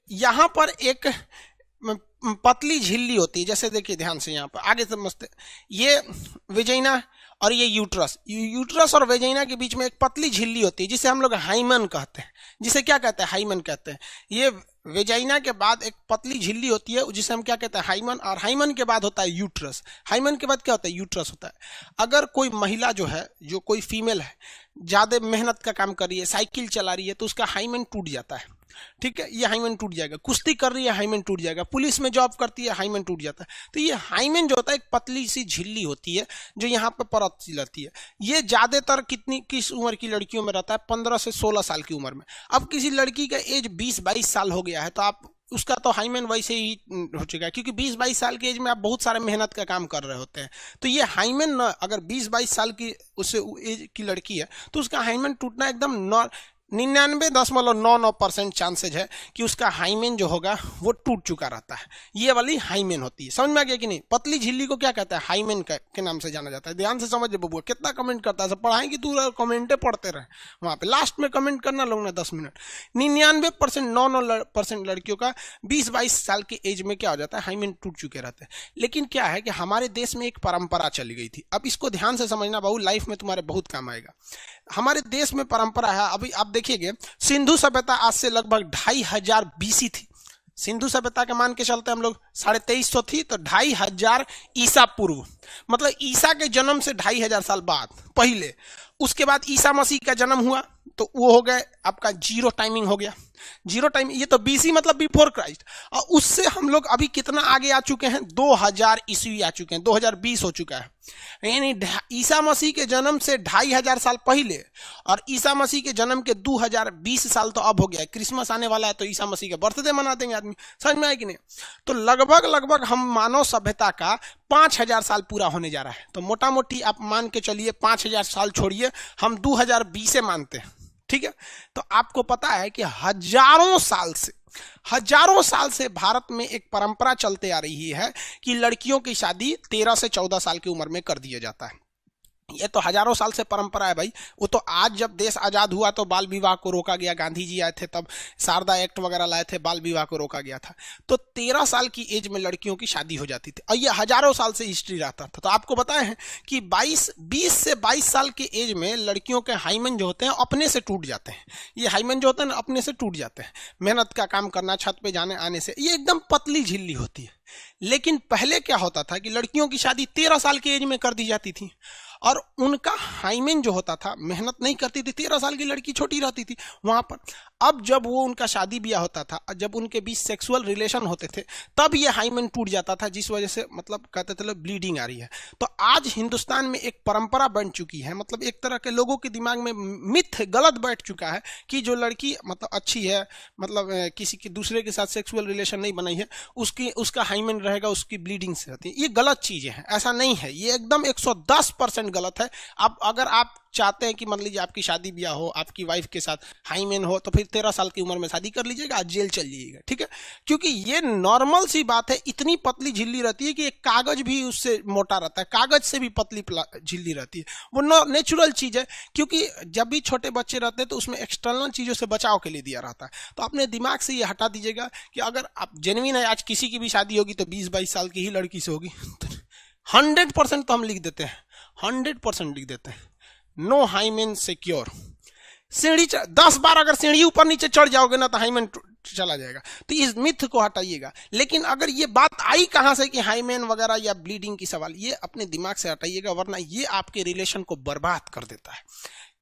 यहाँ पर एक पतली झिल्ली होती है, जैसे देखिए ध्यान से यहाँ पर आगे समझते, ये वेजाइना और ये यूट्रस, यूट्रस और वेजाइना के बीच में एक पतली झिल्ली होती है जिसे हम लोग हाइमन कहते हैं। जिसे क्या कहते हैं? हाइमन कहते हैं। ये वेजाइना के बाद एक पतली झिल्ली होती है जिसे हम क्या कहते हैं? हाइमन। और हाइमन के बाद होता है यूट्रस। हाइमन के बाद क्या होता है? यूट्रस होता है। अगर कोई महिला जो है, जो कोई फीमेल है, ज्यादा मेहनत का काम कर रही है, साइकिल चला रही है, तो उसका हाइमन टूट जाता है। ठीक है, ये हाइमन टूट जाएगा। कुश्ती कर रही है, हाइमन टूट जाएगा। पुलिस में जॉब करती है, हाइमन टूट जाता है। तो ये हाइमन जो होता है एक पतली सी झिल्ली होती है जो यहाँ पे परत सी रहती है। ये ज्यादातर किस उम्र की लड़कियों में रहता है? 15 से 16 साल की उम्र में। अब किसी लड़की का एज 20-22 साल हो गया है तो आप उसका तो हाइमन वैसे ही हो चुका है, क्योंकि 20-22 साल की एज में आप बहुत सारे मेहनत का काम कर रहे होते हैं। तो ये हाइमन न, अगर 20-22 साल की उससे एज की लड़की है तो उसका हाइमन टूटना एकदम 99.99% चांसेज है कि उसका हाइमेन जो होगा वो टूट चुका रहता है। ये वाली हाइमेन होती है। समझ में आ गया कि नहीं? पतली झिल्ली को क्या कहता है? हाइमेन के नाम से जाना जाता है। ध्यान से समझ बबुआ, कितना कमेंट करता है। पढ़ाएंगे तू कमेंटे पढ़ते रहे, वहां पे लास्ट में कमेंट करना लोग ना 10 मिनट। 99% लड़कियों का 20-22 साल की एज में क्या हो जाता है? हाइमेन टूट चुके रहते हैं। लेकिन क्या है कि हमारे देश में एक परंपरा चली गई थी। अब इसको ध्यान से समझना बाबू, लाइफ में तुम्हारे बहुत काम आएगा। हमारे देश में परंपरा है, अभी आप देखिएगा, सिंधु सभ्यता आज से लगभग 2500 बीसी थी। सिंधु सभ्यता के मान के चलते हम लोग 2350 थी, तो 2500 ईसा पूर्व, मतलब ईसा के जन्म से 2500 साल बाद पहले। उसके बाद ईसा मसीह का जन्म हुआ तो वो हो गए आपका जीरो टाइमिंग हो गया। जीरो टाइम, ये तो बीसी मतलब बिफोर क्राइस्ट। और उससे हम लोग अभी कितना आगे आ चुके हैं? 2000 ईस्वी आ चुके हैं, 2020 हो चुका है। यानी ईसा मसीह के जन्म से 2500 साल पहले और ईसा मसीह के जन्म के 2020 साल तो अब हो गया है। क्रिसमस आने वाला है तो ईसा मसीह का बर्थडे मना देंगे आदमी। समझ में आए कि नहीं? तो लगभग हम मानव सभ्यता का 5000 साल पूरा होने जा रहा है। तो मोटा मोटी आप मान के चलिए 5000 साल छोड़िए, हम 2020 से मानते हैं। ठीक है, तो आपको पता है कि हजारों साल से भारत में एक परंपरा चलते आ रही है कि लड़कियों की शादी 13 से 14 साल की उम्र में कर दिया जाता है। ये तो हजारों साल से परंपरा है भाई। वो तो आज जब देश आजाद हुआ तो बाल विवाह को रोका गया, गांधी जी आए थे तब शारदा एक्ट वगैरह लाए थे, बाल विवाह को रोका गया था। तो 13 साल की एज में लड़कियों की शादी हो जाती थी और ये हजारों साल से हिस्ट्री रहता था। तो आपको बताए हैं कि 20 से 22 साल की एज में लड़कियों के हाइमन जो होते हैं अपने से टूट जाते हैं। ये हाइमन जो होते हैं ना अपने से टूट जाते हैं, मेहनत का काम करना, छत पे जाने आने से। ये एकदम पतली झिल्ली होती है। लेकिन पहले क्या होता था कि लड़कियों की शादी 13 साल की एज में कर दी जाती थी और उनका हाइमेन जो होता था, मेहनत नहीं करती थी, 13 साल की लड़की छोटी रहती थी वहां पर। अब जब वो उनका शादी ब्याह होता था, जब उनके बीच सेक्सुअल रिलेशन होते थे, तब ये हाइमेन टूट जाता था, जिस वजह से मतलब कहते थे लोग ब्लीडिंग आ रही है। तो आज हिंदुस्तान में एक परंपरा बन चुकी है, मतलब एक तरह के लोगों के दिमाग में मिथ गलत बैठ चुका है कि जो लड़की मतलब अच्छी है, मतलब किसी की दूसरे के साथ सेक्सुअल रिलेशन नहीं बनाई है, उसका हाइमेन रहेगा, उसकी ब्लीडिंग से रहती है। ये गलत चीजें हैं, ऐसा नहीं है। ये एकदम 110% गलत है। अब अगर आप चाहते हैं कि मान लीजिए आपकी शादी ब्याह हो, आपकी वाइफ के साथ हाइमेन हो, तो फिर 13 साल की उम्र में शादी कर लीजिएगा, जेल चल जाइएगा। ठीक है, क्योंकि ये नॉर्मल सी बात है। इतनी पतली झिल्ली रहती है कि एक कागज भी उससे मोटा रहता है, कागज से भी पतली झिल्ली रहती है। वो नेचुरल चीज है, क्योंकि जब भी छोटे बच्चे रहते हैं तो उसमें एक्सटर्नल चीजों से बचाव के लिए दिया रहता है। तो अपने दिमाग से ये हटा दीजिएगा कि अगर आप जेन्युइन है, आज किसी की भी शादी होगी तो 20-22 साल की ही लड़की से होगी। 100% तो हम लिख देते हैं, 100% लिख देते हैं, नो हाइमेन सिक्योर। सीढ़ी 10 बार अगर सीढ़ी ऊपर नीचे चढ़ जाओगे ना तो हाइमेन चला जाएगा। तो इस मिथ को हटाइएगा। लेकिन अगर ये बात आई कहां से कि हाइमेन वगैरह या ब्लीडिंग की सवाल, ये अपने दिमाग से हटाइएगा, वरना ये आपके रिलेशन को बर्बाद कर देता है।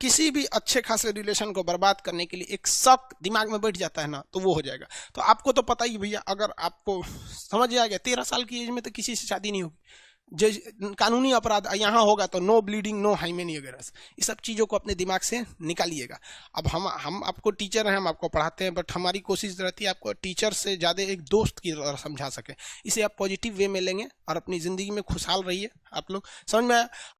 किसी भी अच्छे खासे रिलेशन को बर्बाद करने के लिए एक शक दिमाग में बैठ जाता है ना, तो वो हो जाएगा। तो आपको तो पता ही भैया, अगर आपको समझ आ गया 13 साल की एज में तो किसी से शादी नहीं होगी। कानूनी अपराध यहाँ होगा तो नो ब्लीडिंग, नो हाइमेन वगैरह, ये सब चीज़ों को अपने दिमाग से निकालिएगा। अब हम आपको टीचर हैं, हम आपको पढ़ाते हैं, बट हमारी कोशिश रहती है आपको टीचर से ज़्यादा एक दोस्त की तरह समझा सके। इसे आप पॉजिटिव वे में लेंगे और अपनी ज़िंदगी में खुशहाल रहिए। आप लोग समझ में आया?